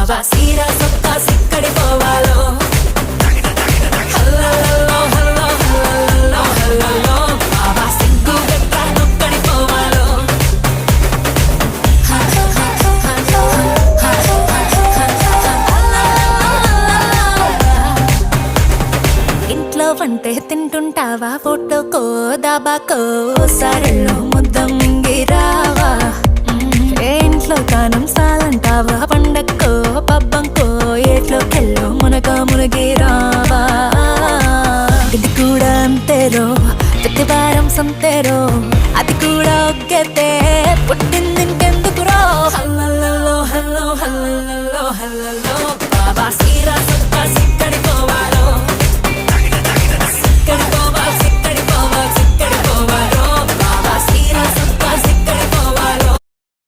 బాబా సీరా సొక్కా సిక్కడి పోవాలో హల్లల్లో hello హల్లల్లో హల్లల్లో బాబా సిగ్గు గట్ట నొక్కడి పోవాలో ఇంట్లో వంటే తింటుంటావా ఫోటోకో దాబాకో సరళో ముద్ద మింగిరా